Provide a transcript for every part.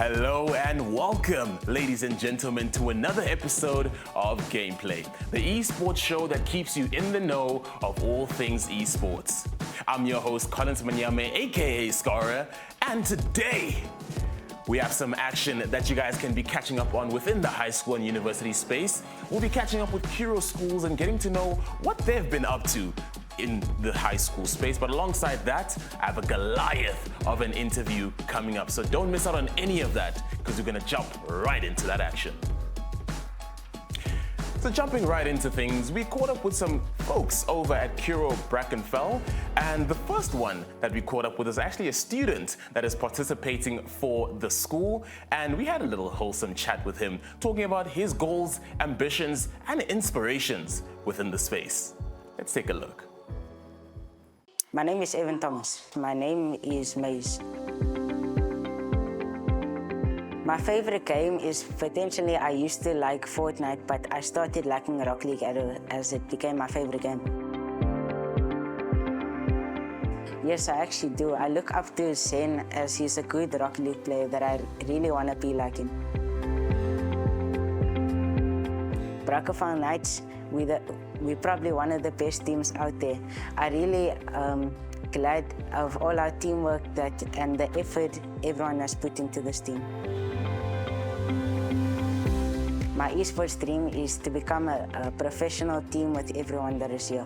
Hello and welcome, ladies and gentlemen, to another episode of Gameplay, the esports show that keeps you in the know of all things esports. I'm your host, Collins Manyame, aka Curo, and today we have some action that you guys can be catching up on within the high school and university space. We'll be catching up with Curo schools and getting to know what they've been up to in the high school space. But alongside that, I have a Goliath of an interview coming up. So don't miss out on any of that, because we're gonna jump right into that action. So jumping right into things, we caught up with some folks over at Curo Brackenfell, and the first one that we caught up with is actually a student that is participating for the school, and we had a little wholesome chat with him, talking about his goals, ambitions, and inspirations within the space. Let's take a look. My name is Evan Thomas. My name is Maze. My favorite game is potentially, I used to like Fortnite, but I started liking Rocket League as it became my favorite game. Yes, I actually do. I look up to Zen as he's a good Rocket League player that I really want to be like him. Brackenfell Knights, we're probably one of the best teams out there. I really glad of all our teamwork and the effort everyone has put into this team. My esports dream is to become a professional team with everyone that is here.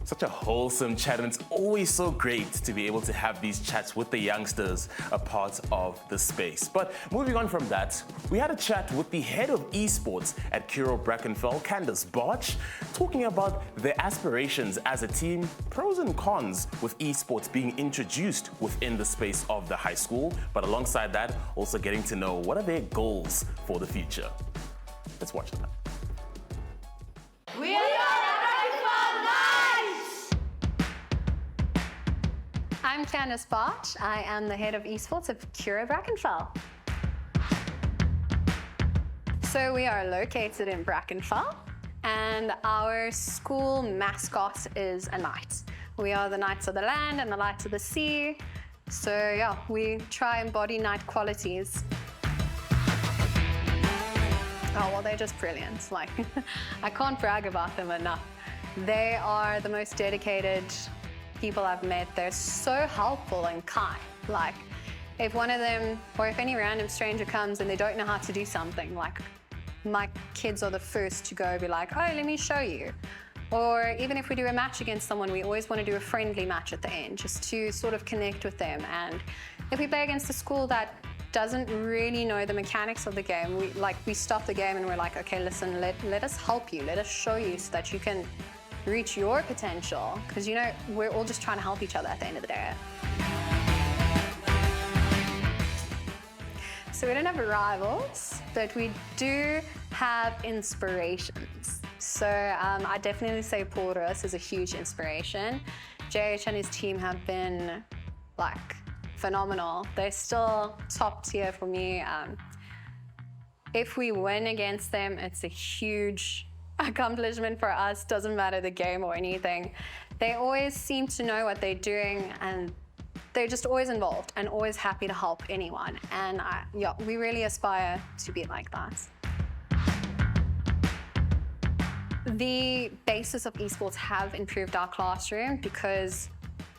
Such a wholesome chat, and it's always so great to be able to have these chats with the youngsters a part of the space. But moving on from that, we had a chat with the head of esports at Curo Brackenfell, Candace Barch, talking about their aspirations as a team, pros and cons with esports being introduced within the space of the high school, but alongside that, also getting to know what are their goals for the future. Let's watch that. We are I'm Candace Barch. I am the head of esports of Curo Brackenfell. So we are located in Brackenfell, and our school mascot is a knight. We are the knights of the land and the lights of the sea. So yeah, we try and embody knight qualities. Oh, well, they're just brilliant. Like, I can't brag about them enough. They are the most dedicated people I've met. They're so helpful and kind. Like, if one of them, or if any random stranger comes and they don't know how to do something, like, my kids are the first to go be like, oh, let me show you. Or even if we do a match against someone, we always want to do a friendly match at the end, just to sort of connect with them. And if we play against a school that doesn't really know the mechanics of the game, we stop the game and we're like, okay, listen, let us help you, let us show you so that you can reach your potential, because you know we're all just trying to help each other at the end of the day. So we don't have rivals, but we do have inspirations. So I definitely say Paul Roos is a huge inspiration. JH and his team have been like phenomenal. They're still top tier for me. If we win against them, it's a huge accomplishment for us. Doesn't matter the game or anything. They always seem to know what they're doing, and they're just always involved and always happy to help anyone. And yeah, we really aspire to be like that. The basis of esports have improved our classroom because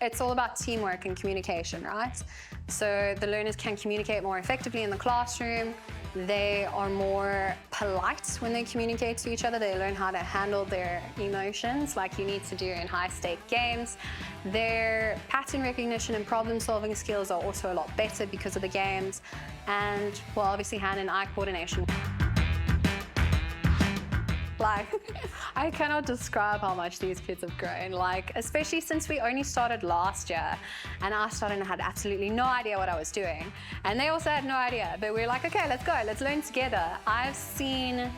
it's all about teamwork and communication, right? So the learners can communicate more effectively in the classroom. They are more polite when they communicate to each other. They learn how to handle their emotions like you need to do in high-stake games. Their pattern recognition and problem-solving skills are also a lot better because of the games. And, well, obviously hand and eye coordination. Like, I cannot describe how much these kids have grown, like, especially since we only started last year, and I started and had absolutely no idea what I was doing. And they also had no idea, but we were like, okay, let's go, let's learn together. I've seen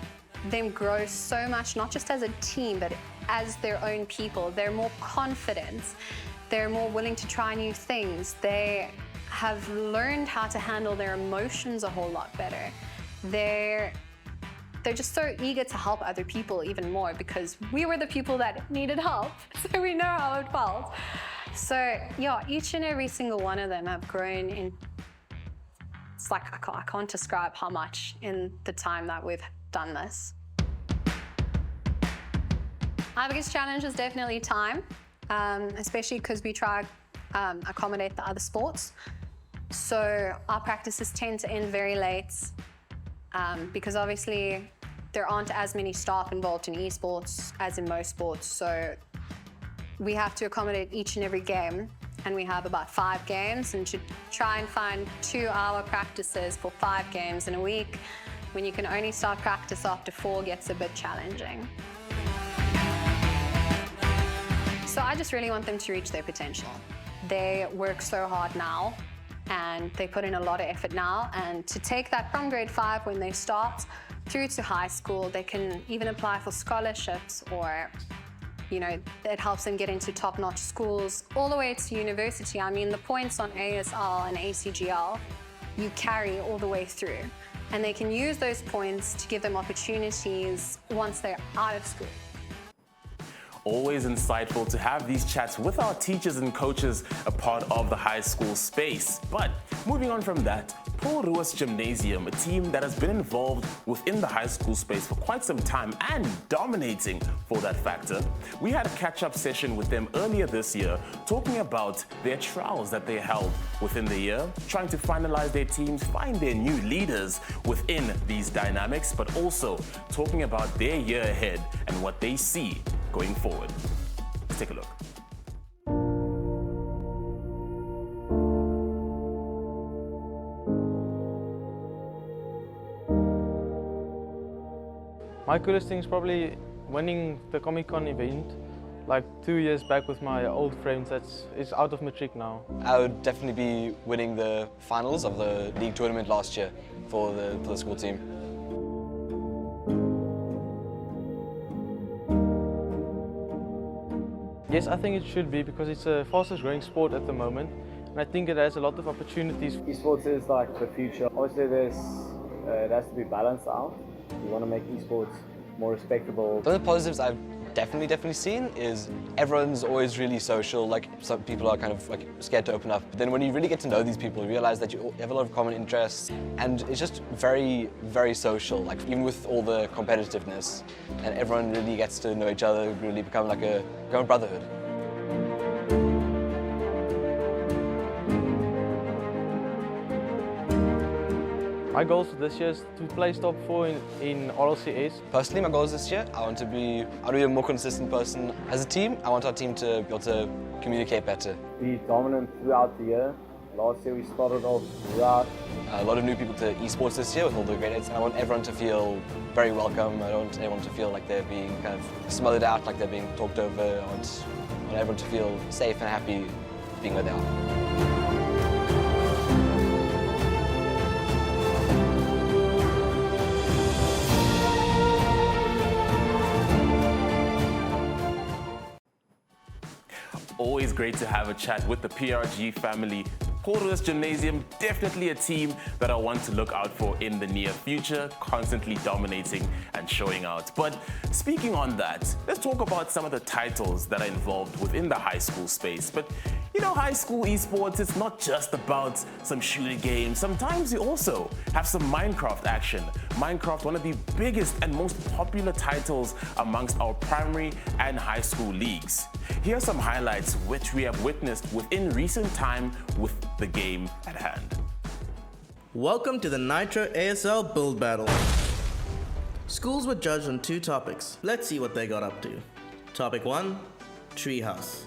them grow so much, not just as a team, but as their own people. They're more confident. They're more willing to try new things. They have learned how to handle their emotions a whole lot better. They're just so eager to help other people even more, because we were the people that needed help, so we know how it felt. So yeah, each and every single one of them have grown it's like I can't describe how much in the time that we've done this. Our biggest challenge is definitely time, especially because we try accommodate the other sports. So our practices tend to end very late because obviously there aren't as many staff involved in esports as in most sports. So we have to accommodate each and every game, and we have about 5 games, and to try and find 2-hour practices for 5 games in a week when you can only start practice after 4 gets a bit challenging. So I just really want them to reach their potential. They work so hard now, and they put in a lot of effort now, and to take that from grade 5 when they start through to high school, they can even apply for scholarships, or it helps them get into top-notch schools all the way to university. I mean, the points on ASL and ACGL you carry all the way through, and they can use those points to give them opportunities once they're out of school. Always insightful to have these chats with our teachers and coaches a part of the high school space. But moving on from that, Roos Gymnasium, a team that has been involved within the high school space for quite some time and dominating for that factor. We had a catch-up session with them earlier this year talking about their trials that they held within the year, trying to finalize their teams, find their new leaders within these dynamics, but also talking about their year ahead and what they see going forward. Let's take a look. My coolest thing is probably winning the Comic-Con event, like 2 years back with my old friends. It's out of matric now. I would definitely be winning the finals of the league tournament last year for the school team. Yes, I think it should be, because it's the fastest growing sport at the moment, and I think it has a lot of opportunities. Esports is like the future. Obviously it has to be balanced out. We want to make esports more respectable. One of the positives I've definitely seen is everyone's always really social. Like, some people are kind of like scared to open up. But then when you really get to know these people, you realize that you have a lot of common interests, and it's just very, very social. Like, even with all the competitiveness, and everyone really gets to know each other, really become like a brotherhood. My goals for this year is to place top 4 in RLCS. Personally, my goals this year, I want to be a more consistent person. As a team, I want our team to be able to communicate better. Be dominant throughout the year. Last year we started off rough. A lot of new people to esports this year with all the grade 8s. I want everyone to feel very welcome. I don't want anyone to feel like they're being kind of smothered out, like they're being talked over. I want everyone to feel safe and happy being where they are. Always great to have a chat with the PRG family. Roos Gymnasium, definitely a team that I want to look out for in the near future, constantly dominating and showing out. But speaking on that, let's talk about some of the titles that are involved within the high school space. But high school esports, it's not just about some shooter games. Sometimes we also have some Minecraft action. Minecraft, one of the biggest and most popular titles amongst our primary and high school leagues. Here are some highlights which we have witnessed within recent time with the game at hand. Welcome to the Nitro ASL Build Battle. Schools were judged on 2 topics. Let's see what they got up to. Topic 1, Treehouse.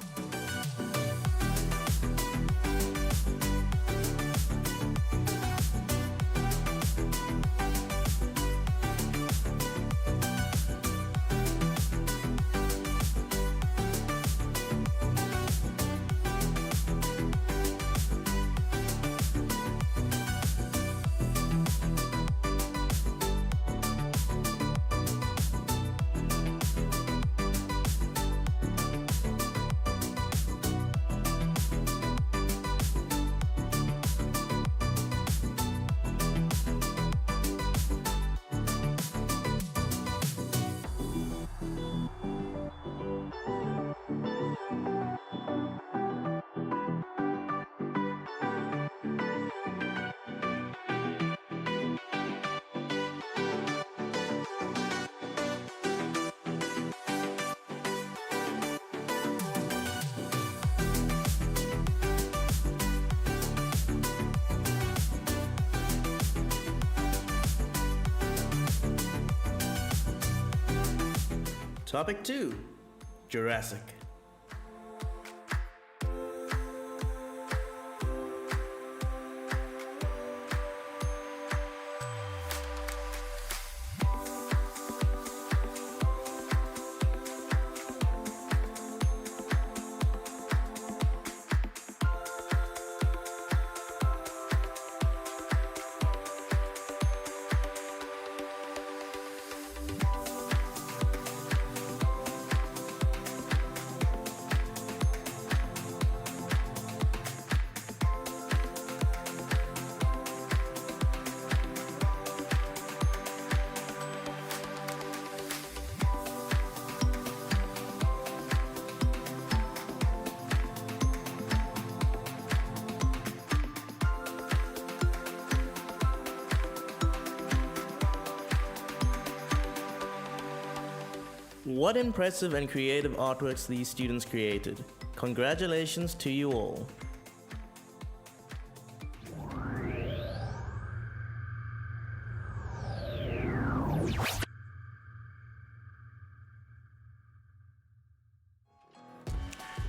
Topic 2, Jurassic. What impressive and creative artworks these students created. Congratulations to you all.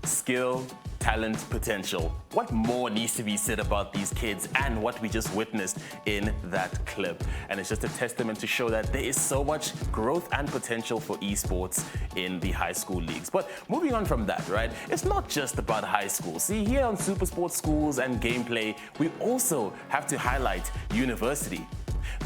Skill, talent, potential. What more needs to be said about these kids and what we just witnessed in that clip? And it's just a testament to show that there is so much growth and potential for esports in the high school leagues. But moving on from that, right? It's not just about high school. See, here on Super Sports Schools and Gameplay, we also have to highlight university.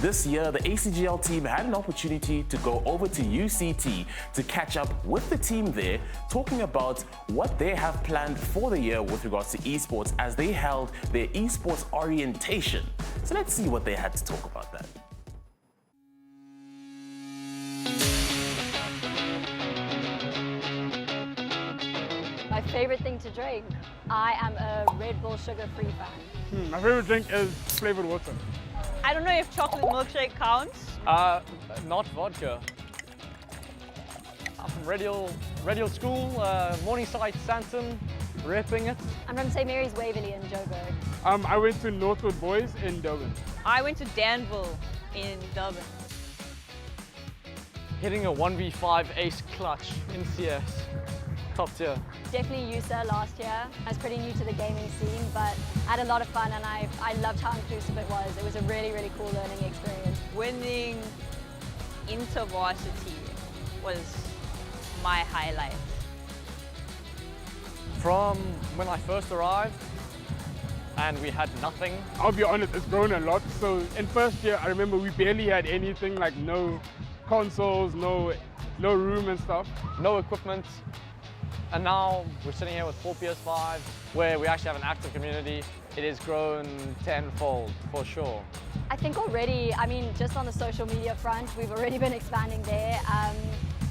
This year, the ACGL team had an opportunity to go over to UCT to catch up with the team there, talking about what they have planned for the year with regards to esports as they held their esports orientation. So let's see what they had to talk about that. My favorite thing to drink? I am a Red Bull sugar-free fan. My favorite drink is flavored water. I don't know if chocolate milkshake counts. Not vodka. I'm from Radial School, Morningside, Santon, repping it. I'm from St. Mary's Waverley in Joburg. I went to Northwood Boys in Durban. I went to Danville in Durban. Hitting a 1v5 ace clutch in CS. Top tier. Definitely USA last year. I was pretty new to the gaming scene, but I had a lot of fun and I loved how inclusive it was. It was a really, really cool learning experience. Winning InterVarsity was my highlight. From when I first arrived and we had nothing. I'll be honest, it's grown a lot. So in first year, I remember we barely had anything, like no consoles, no room and stuff. No equipment. And now we're sitting here with 4 PS5s where we actually have an active community. It has grown tenfold for sure. I think already, just on the social media front, we've already been expanding there.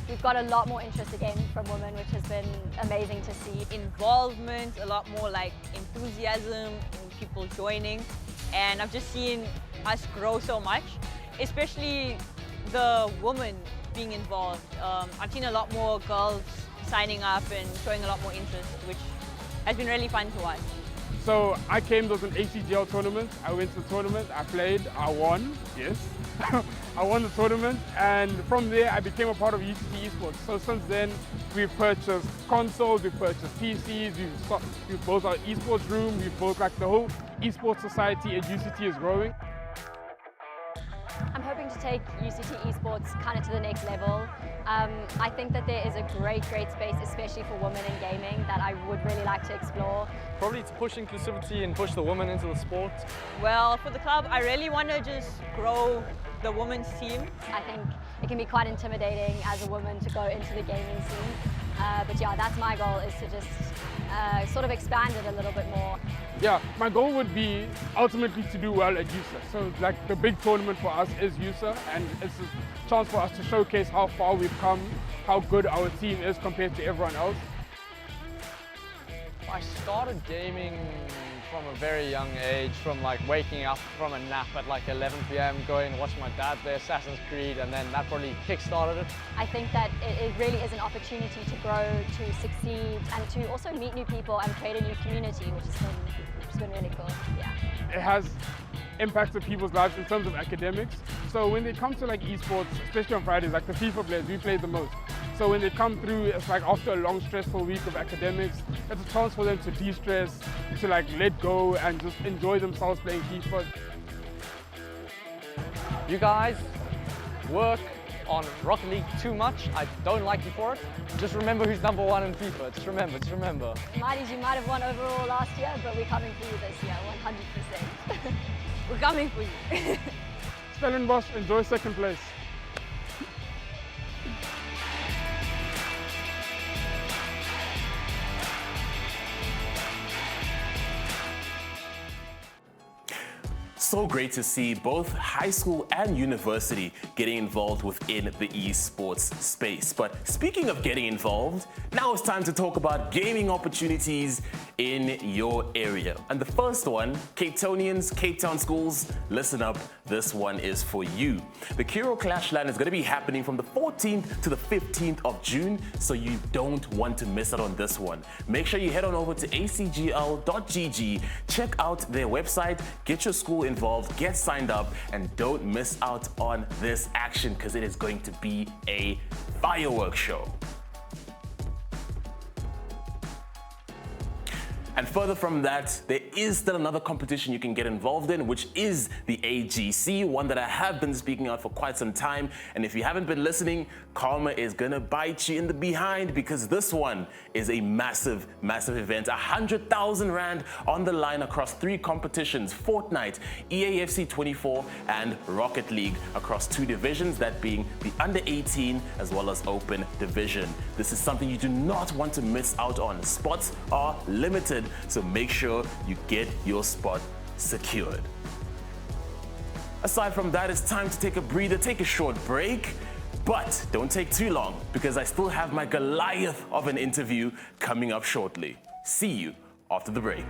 We've got a lot more interest again from women, which has been amazing to see. Involvement, a lot more like enthusiasm and people joining. And I've just seen us grow so much, especially the women being involved. I've seen a lot more girls signing up and showing a lot more interest, which has been really fun to watch. So I came, there was an ACGL tournament. I went to the tournament, I played, I won, yes. I won the tournament, and from there I became a part of UCT eSports. So since then, we've purchased consoles, we've purchased PCs, we've built our eSports room, we've built like the whole eSports society at UCT is growing. I'm hoping to take UCT eSports kind of to the next level. I think that there is a great space, especially for women in gaming, that I would really like to explore. Probably to push inclusivity and push the women into the sport. Well, for the club, I really want to just grow the women's team. I think it can be quite intimidating as a woman to go into the gaming scene. But yeah, that's my goal, is to just sort of expand it a little bit more. Yeah, my goal would be ultimately to do well at USA. So like the big tournament for us is USA, and it's a chance for us to showcase how far we've come, how good our team is compared to everyone else. I started gaming from a very young age, from like waking up from a nap at like 11 p.m, going and watching my dad play Assassin's Creed, and then that probably kick-started it. I think that it really is an opportunity to grow, to succeed, and to also meet new people and create a new community, which has been really cool. Yeah. It has impacted people's lives in terms of academics. So when they come to like esports, especially on Fridays, like the FIFA players, we play the most. So when they come through, it's like after a long, stressful week of academics, it's a chance for them to de-stress, to like let go and just enjoy themselves playing FIFA. You guys work on Rocket League too much. I don't like you for it. Just remember who's stellenbosch in FIFA. Just remember. Mighties, you might have won overall last year, but we're coming for you this year, 100%. We're coming for you. Stellenbosch, enjoy second place. So great to see both high school and university getting involved within the esports space. But speaking of getting involved, now it's time to talk about gaming opportunities in your area. And the first one, Cape Townians, Cape Town schools, listen up, this one is for you. The Curo Clashland is going to be happening from the 14th to the 15th of June, so you don't want to miss out on this one. Make sure you head on over to acgl.gg, check out their website, get your school involved, get signed up, and don't miss out on this action because it is going to be a fireworks show. And further from that, there is still another competition you can get involved in, which is the AGC, one that I have been speaking out for quite some time. And if you haven't been listening, karma is gonna bite you in the behind because this one is a massive, massive event. 100,000 Rand on the line across 3 competitions, Fortnite, EAFC 24, and Rocket League across 2 divisions, that being the under 18 as well as open division. This is something you do not want to miss out on. Spots are limited, so make sure you get your spot secured. Aside from that, it's time to take a breather, take a short break, but don't take too long because I still have my Goliath of an interview coming up shortly. See you after the break.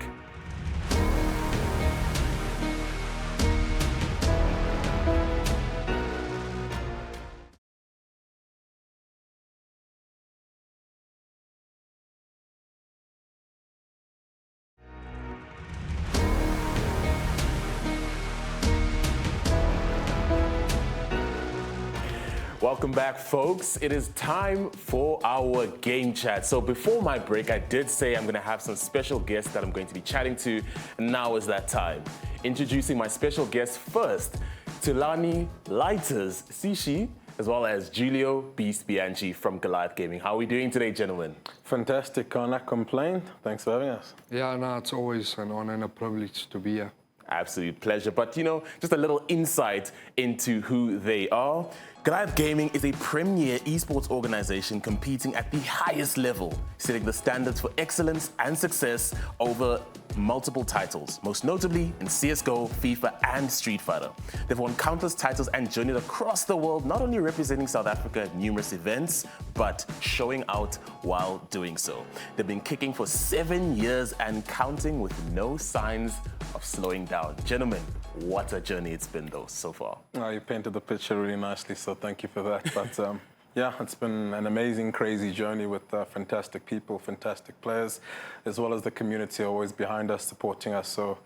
Welcome back, folks. It is time for our game chat. So before my break, I did say I'm going to have some special guests that I'm going to be chatting to, and now is that time. Introducing my special guest first, Tulani Lighters Sishi, as well as Julio Beast Bianchi from Goliath Gaming. How are we doing today, gentlemen? Fantastic, can't complain. Thanks for having us. Yeah, no, it's always an honor and a privilege to be here. Absolute pleasure. But you know, just a little insight into who they are. Goliath Gaming is a premier esports organization competing at the highest level, setting the standards for excellence and success over multiple titles, most notably in CSGO, FIFA, and Street Fighter. They've won countless titles and journeyed across the world, not only representing South Africa at numerous events, but showing out while doing so. They've been kicking for 7 years and counting with no signs of slowing down. Gentlemen, what a journey it's been though so far. Oh, you painted the picture really nicely, so thank you for that. But yeah, it's been an amazing, crazy journey with fantastic people, fantastic players, as well as the community always behind us, supporting us. So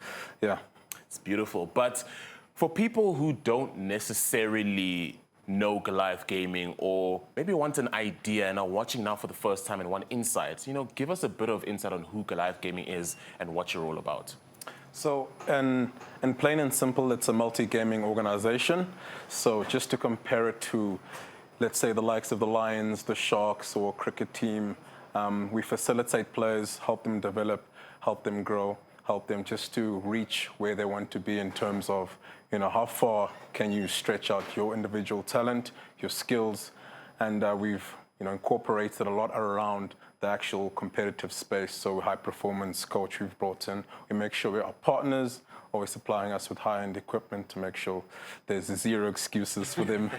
yeah. It's beautiful. But for people who don't necessarily know Goliath Gaming or maybe want an idea and are watching now for the first time and want insights, you know, give us a bit of insight on who Goliath Gaming is and what you're all about. So, in plain and simple, it's a multi-gaming organization. So just to compare it to, let's say, the likes of the Lions, the Sharks, or cricket team, we facilitate players, help them develop, help them grow, help them just to reach where they want to be in terms of, you know, how far can you stretch out your individual talent, your skills, and we've, you know, incorporated a lot around the actual competitive space. So high performance coach we've brought in. We make sure we are partners, always supplying us with high-end equipment to make sure there's 0 excuses for them.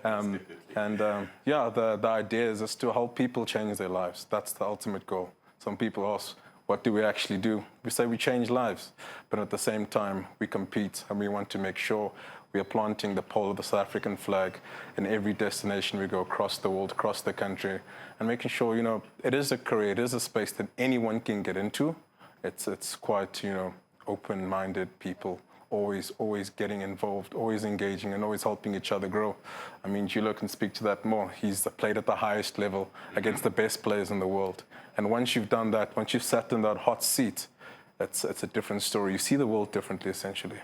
Yeah, the idea is just to help people change their lives. That's the ultimate goal. Some people ask, what do we actually do? We say we change lives, but at the same time, we compete and we want to make sure we are planting the pole of the South African flag in every destination we go across the world, across the country, and making sure, you know, it is a career, it is a space that anyone can get into. It's quite, you know, open-minded people always getting involved, always engaging, and always helping each other grow. I mean, Julio can speak to that more. He's played at the highest level against the best players in the world. And once you've done that, once you've sat in that hot seat, it's a different story. You see the world differently, essentially.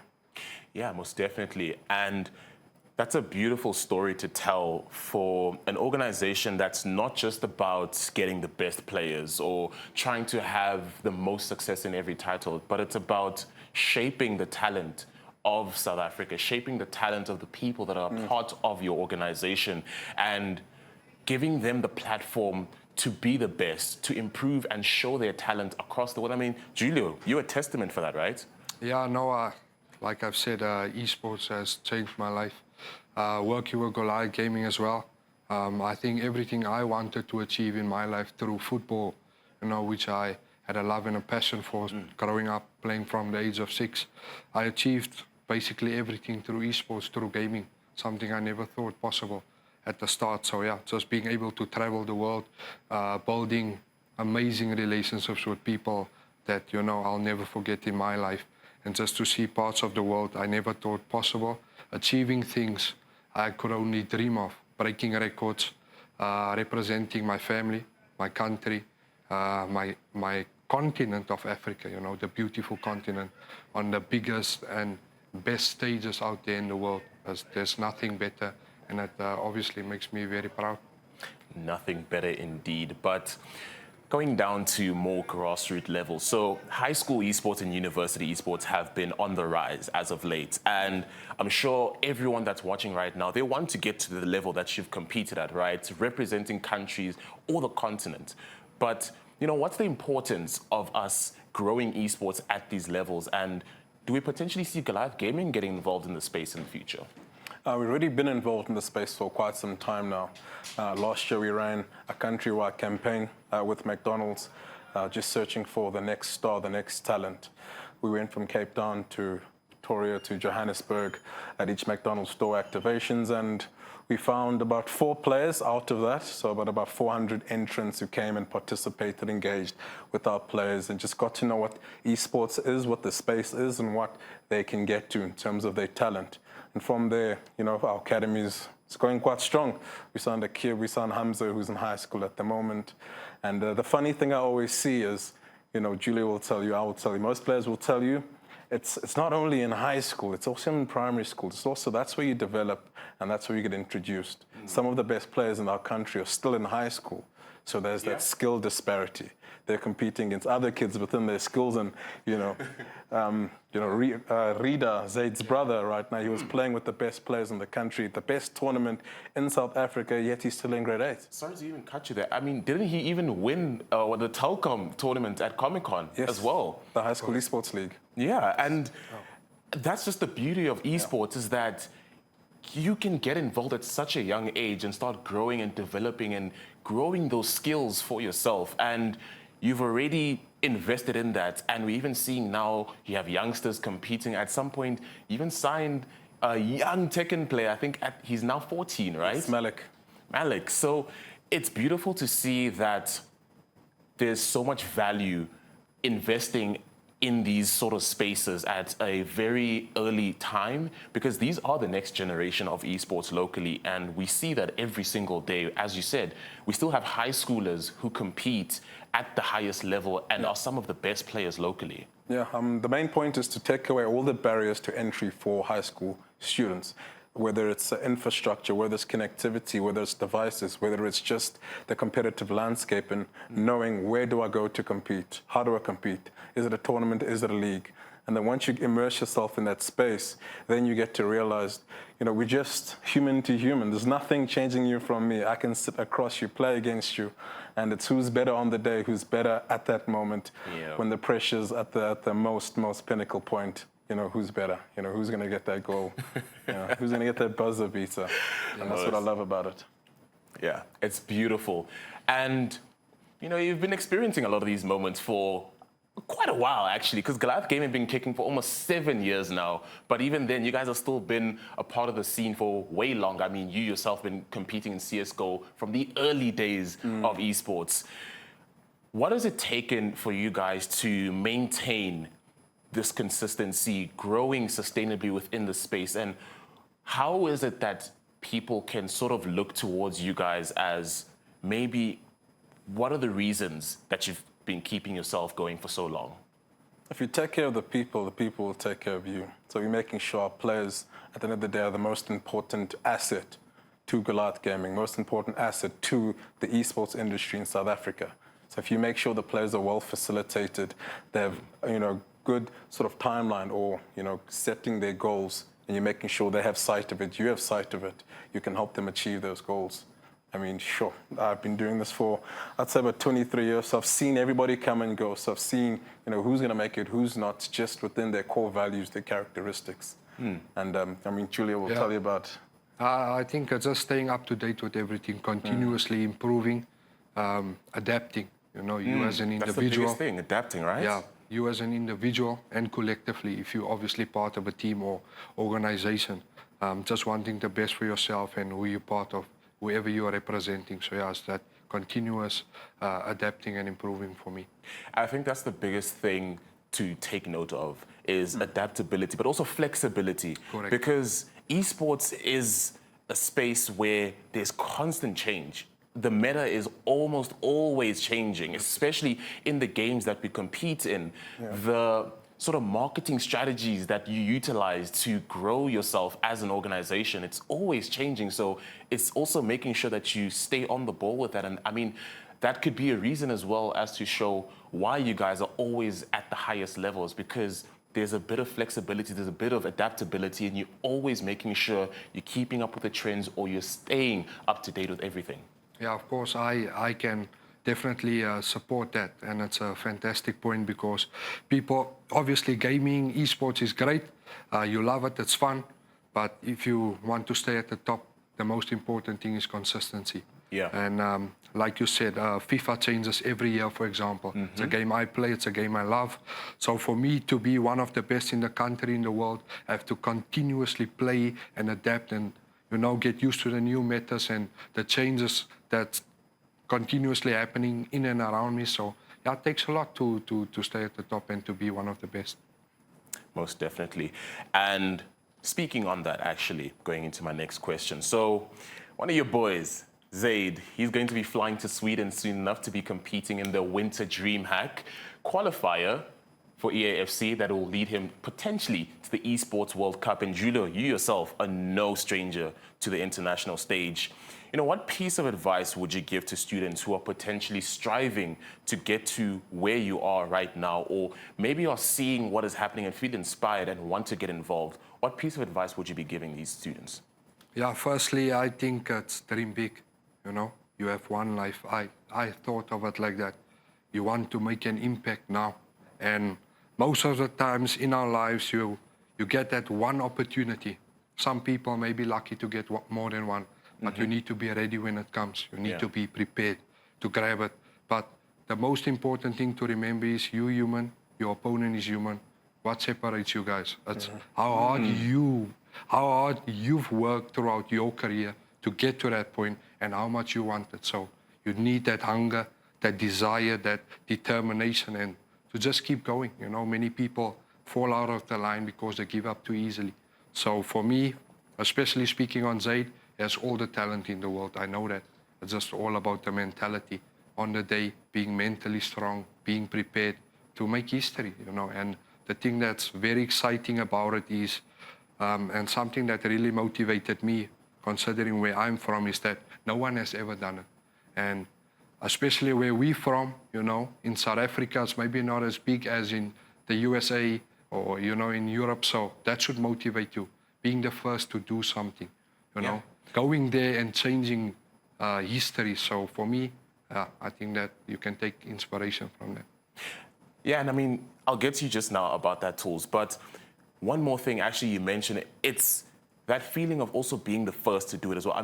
Yeah, most definitely. And that's a beautiful story to tell for an organization that's not just about getting the best players or trying to have the most success in every title, but it's about shaping the talent of South Africa, shaping the talent of the people that are part of your organization and giving them the platform to be the best, to improve and show their talent across the world. I mean, Julio, you're a testament for that, right? Yeah, no, like I've said, eSports has changed my life. Working with Goliath Gaming as well. I think everything I wanted to achieve in my life through football, which I had a love and a passion for growing up, playing from the age of 6. I achieved basically everything through eSports, through gaming, something I never thought possible at the start. So yeah, just being able to travel the world, building amazing relationships with people that, I'll never forget in my life. And just to see parts of the world I never thought possible, achieving things I could only dream of, breaking records, representing my family, my country, my continent of Africa, the beautiful continent, on the biggest and best stages out there in the world. There's nothing better, and that obviously makes me very proud. Nothing better indeed. But going down to more grassroots level, so high school esports and university esports have been on the rise as of late, and I'm sure everyone that's watching right now, they want to get to the level that you've competed at, right? Representing countries or the continent. But what's the importance of us growing esports at these levels, and do we potentially see Goliath Gaming getting involved in the space in the future? We've already been involved in the space for quite some time now. Last year we ran a countrywide campaign with McDonald's, just searching for the next star, the next talent. We went from Cape Town to Pretoria to Johannesburg at each McDonald's store activations, and we found about 4 players out of that, so about 400 entrants who came and participated, engaged with our players, and just got to know what esports is, what the space is, and what they can get to in terms of their talent. And from there, our academies, it's going quite strong. We signed a kid, we signed Hamza, who's in high school at the moment. And the funny thing I always see is, Julia will tell you, I will tell you, most players will tell you, it's not only in high school, it's also in primary school. It's also, that's where you develop and that's where you get introduced. Some of the best players in our country are still in high school. So there's that skill disparity. They're competing against other kids within their skills, and Rida, Zaid's brother, right now, he was playing with the best players in the country, the best tournament in South Africa, yet he's still in grade 8. Sorry to even cut you there. I mean, didn't he even win the Telkom tournament at Comic-Con as well? The High School Esports League. Yeah, and that's just the beauty of esports, is that you can get involved at such a young age and start growing and developing and growing those skills for yourself. And you've already invested in that. And we're even seeing now you have youngsters competing. At some point, you even signed a young Tekken player. I think he's now 14, right? It's Malik. Malik. So it's beautiful to see that there's so much value investing in these sort of spaces at a very early time, because these are the next generation of esports locally, and we see that every single day. As you said, we still have high schoolers who compete at the highest level and are some of the best players locally. Yeah, the main point is to take away all the barriers to entry for high school students, whether it's infrastructure, whether it's connectivity, whether it's devices, whether it's just the competitive landscape and knowing where do I go to compete, how do I compete, is it a tournament, is it a league? And then once you immerse yourself in that space, then you get to realize, we're just human to human. There's nothing changing you from me. I can sit across you, play against you, and it's who's better on the day, who's better at that moment, when the pressure's at the most pinnacle point. Who's better, who's going to get that goal, who's going to get that buzzer beater. And that's what I love about it. Yeah, it's beautiful. And, you've been experiencing a lot of these moments for quite a while, actually, because Goliath Gaming has been kicking for almost 7 years now. But even then, you guys have still been a part of the scene for way longer. I mean, you yourself have been competing in CSGO from the early days of esports. What has it taken for you guys to maintain this consistency, growing sustainably within the space? And how is it that people can sort of look towards you guys as maybe what are the reasons that you've been keeping yourself going for so long? If you take care of the people will take care of you. So we're making sure our players, at the end of the day, are the most important asset to Goliath Gaming, most important asset to the esports industry in South Africa. So if you make sure the players are well facilitated, they have, good sort of timeline or, setting their goals, and you're making sure they have sight of it, you have sight of it, you can help them achieve those goals. I mean, sure, I've been doing this for, I'd say about 23 years, so I've seen everybody come and go. So I've seen, who's going to make it, who's not, just within their core values, their characteristics. And, Julia will tell you about... I think it's just staying up to date with everything, continuously improving, adapting. You as an individual... That's the biggest thing, adapting, right? Yeah, you as an individual and collectively, if you're obviously part of a team or organization, just wanting the best for yourself and who you're part of, whoever you are representing. So yeah, it's that continuous adapting and improving for me. I think that's the biggest thing to take note of is adaptability, but also flexibility. Correct. Because esports is a space where there's constant change. The meta is almost always changing, especially in the games that we compete in. The sort of marketing strategies that you utilize to grow yourself as an organization, it's always changing. So it's also making sure that you stay on the ball with that. And I mean, that could be a reason as well as to show why you guys are always at the highest levels, because there's a bit of flexibility, there's a bit of adaptability, and you're always making sure you're keeping up with the trends or you're staying up to date with everything. Yeah, of course, I can definitely support that, and it's a fantastic point because people, obviously gaming, esports is great, you love it, it's fun, but if you want to stay at the top, the most important thing is consistency. Yeah. And like you said, FIFA changes every year, for example. It's a game I play, it's a game I love. So for me to be one of the best in the country, in the world, I have to continuously play and adapt and, get used to the new metas and the changes that's continuously happening in and around me. So yeah, it takes a lot to stay at the top and to be one of the best. Most definitely. And speaking on that, actually, going into my next question. So one of your boys, Zaid, he's going to be flying to Sweden soon enough to be competing in the Winter DreamHack qualifier for EAFC that will lead him potentially to the Esports World Cup. And Julio, you yourself are no stranger to the international stage. What piece of advice would you give to students who are potentially striving to get to where you are right now, or maybe are seeing what is happening and feel inspired and want to get involved? What piece of advice would you be giving these students? Yeah, firstly, I think it's dream big. You have one life. I thought of it like that. You want to make an impact now. And most of the times in our lives, you get that one opportunity. Some people may be lucky to get more than one, but you need to be ready when it comes. You need to be prepared to grab it. But the most important thing to remember is you're human, your opponent is human. What separates you guys? It's how hard you've worked throughout your career to get to that point and how much you want it. So you need that hunger, that desire, that determination, and to just keep going. Many people fall out of the line because they give up too easily. So for me, especially speaking on Zaid, he has all the talent in the world. I know that. It's just all about the mentality on the day, being mentally strong, being prepared to make history, And the thing that's very exciting about it is, and something that really motivated me, considering where I'm from, is that no one has ever done it. And especially where we're from, in South Africa, it's maybe not as big as in the USA or, in Europe. So that should motivate you, being the first to do something, going there and changing history. So for me, I think that you can take inspiration from that. Yeah, and I'll get to you just now about that, Tools, but one more thing, actually, you mentioned it's that feeling of also being the first to do it as well.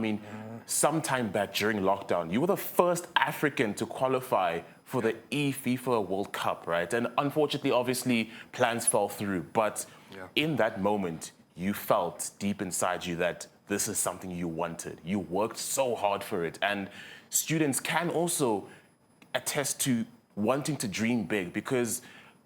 Sometime back during lockdown, you were the first African to qualify for the FIFA World Cup, right? And unfortunately, obviously, plans fell through. But in that moment, you felt deep inside you that this is something you wanted. You worked so hard for it. And students can also attest to wanting to dream big, because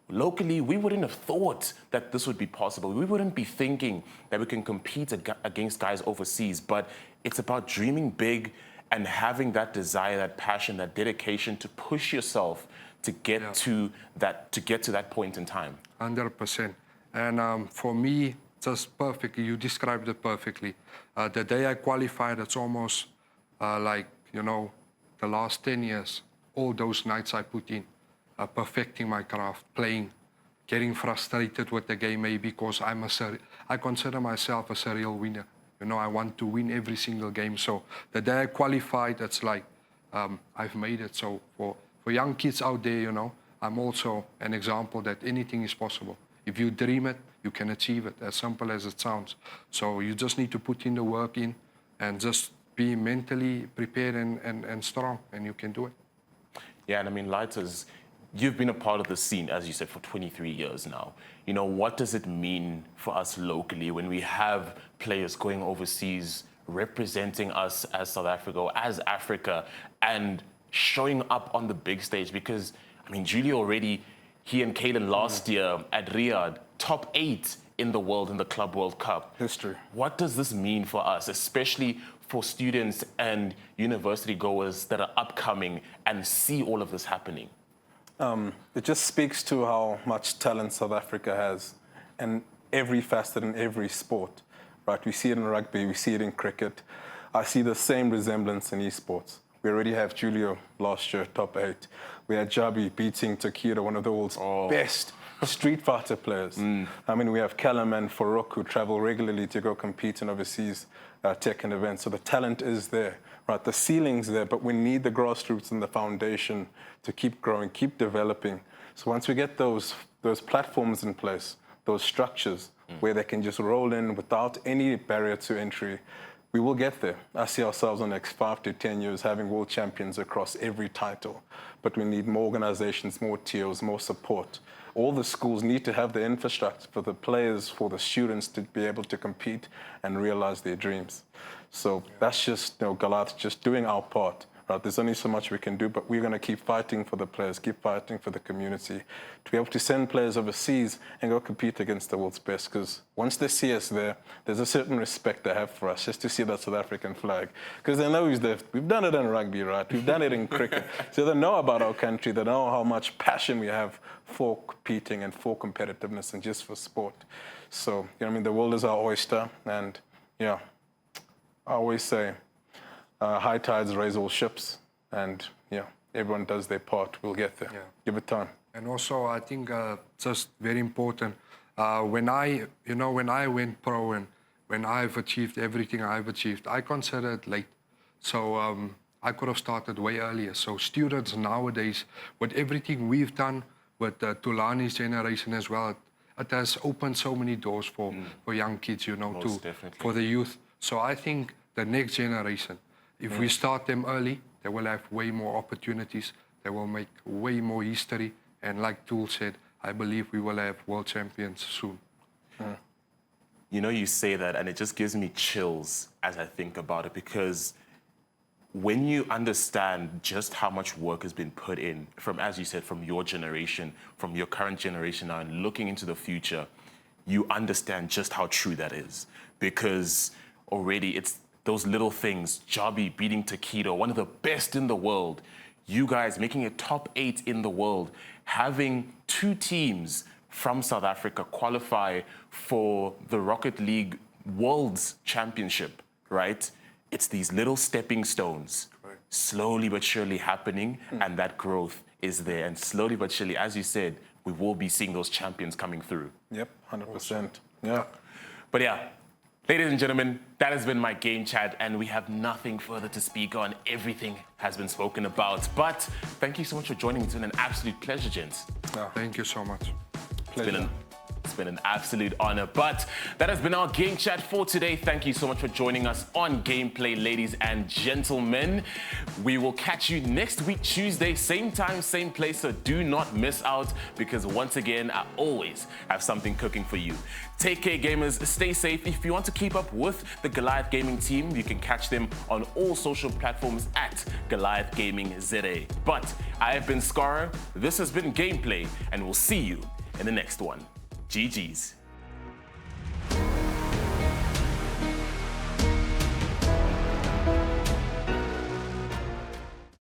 locally, we wouldn't have thought that this would be possible. We wouldn't be thinking that we can compete against guys overseas, but it's about dreaming big and having that desire, that passion, that dedication to push yourself to get to that point in time. 100%. And for me, just perfectly, you described it perfectly. The day I qualified, it's almost like, you know, the last 10 years, all those nights I put in, perfecting my craft, playing, getting frustrated with the game maybe because I consider myself a serial winner. You know, I want to win every single game. So the day I qualified, it's like I've made it. So for young kids out there, you know, I'm also an example that anything is possible. If you dream it, you can achieve it, as simple as it sounds. So you just need to put in the work in and just be mentally prepared and strong, and you can do it. Yeah, and I mean, Lighters, you've been a part of the scene, as you said, for 23 years now. You know, what does it mean for us locally when we have players going overseas, representing us as South Africa, as Africa, and showing up on the big stage? Because, I mean, Julio already, he and Kalen last year at Riyadh, top 8 in the world in the Club World Cup. History. What does this mean for us, especially for students and university goers that are upcoming and see all of this happening? It just speaks to how much talent South Africa has in every facet, in every sport, right? We see it in rugby, we see it in cricket. I see the same resemblance in eSports. We already have Julio last year, top 8. We had Jabi beating Takira, one of the world's best Street Fighter players. I mean, we have Callum and Farouk who travel regularly to go compete in overseas tech and events. So the talent is there, right? The ceiling's there, but we need the grassroots and the foundation to keep growing, keep developing. So once we get those platforms in place, those structures where they can just roll in without any barrier to entry, we will get there. I see ourselves in the next 5 to 10 years having world champions across every title. But we need more organizations, more TOs, more support. All the schools need to have the infrastructure for the players, for the students to be able to compete and realize their dreams. So that's just, you know, Goliath just doing our part. Right? There's only so much we can do, but we're going to keep fighting for the players, keep fighting for the community, to be able to send players overseas and go compete against the world's best. Because once they see us there, there's a certain respect they have for us, just to see that South African flag. Because they know we've done it in rugby, right? We've done it in cricket. So they know about our country, they know how much passion we have for competing and for competitiveness and just for sport. So, you know, I mean, the world is our oyster, and yeah, I always say, high tides raise all ships, and yeah, everyone does their part. We'll get there. Give it time. And also, I think just very important, when I went pro and when I've achieved everything I've achieved, I consider it late. So I could have started way earlier. So students nowadays, with everything we've done, with Tulani's generation as well, it has opened so many doors for young kids, you know, for the youth. So I think the next generation, if we start them early, they will have way more opportunities. They will make way more history. And like Tool said, I believe we will have world champions soon. You know, you say that, and it just gives me chills as I think about it, because when you understand just how much work has been put in from, as you said, from your generation, from your current generation now, and looking into the future, you understand just how true that is. Because already it's those little things, Jabi beating Takedo, one of the best in the world, you guys making it top 8 in the world, having 2 teams from South Africa qualify for the Rocket League World's Championship, right? It's these little stepping stones, slowly but surely happening, and that growth is there. And slowly but surely, as you said, we will be seeing those champions coming through. Yep, 100%. Yeah. But yeah, ladies and gentlemen, that has been my game chat, and we have nothing further to speak on. Everything has been spoken about. But thank you so much for joining me. It's been an absolute pleasure, gents. Thank you so much. It's been an absolute honor. But that has been our game chat for today. Thank you so much for joining us on Gameplay, ladies and gentlemen. We will catch you next week, Tuesday, same time, same place. So do not miss out, because once again, I always have something cooking for you. Take care, gamers. Stay safe. If you want to keep up with the Goliath Gaming team, you can catch them on all social platforms at Goliath Gaming ZA. But I have been Curo. This has been Gameplay, and we'll see you in the next one. GG's.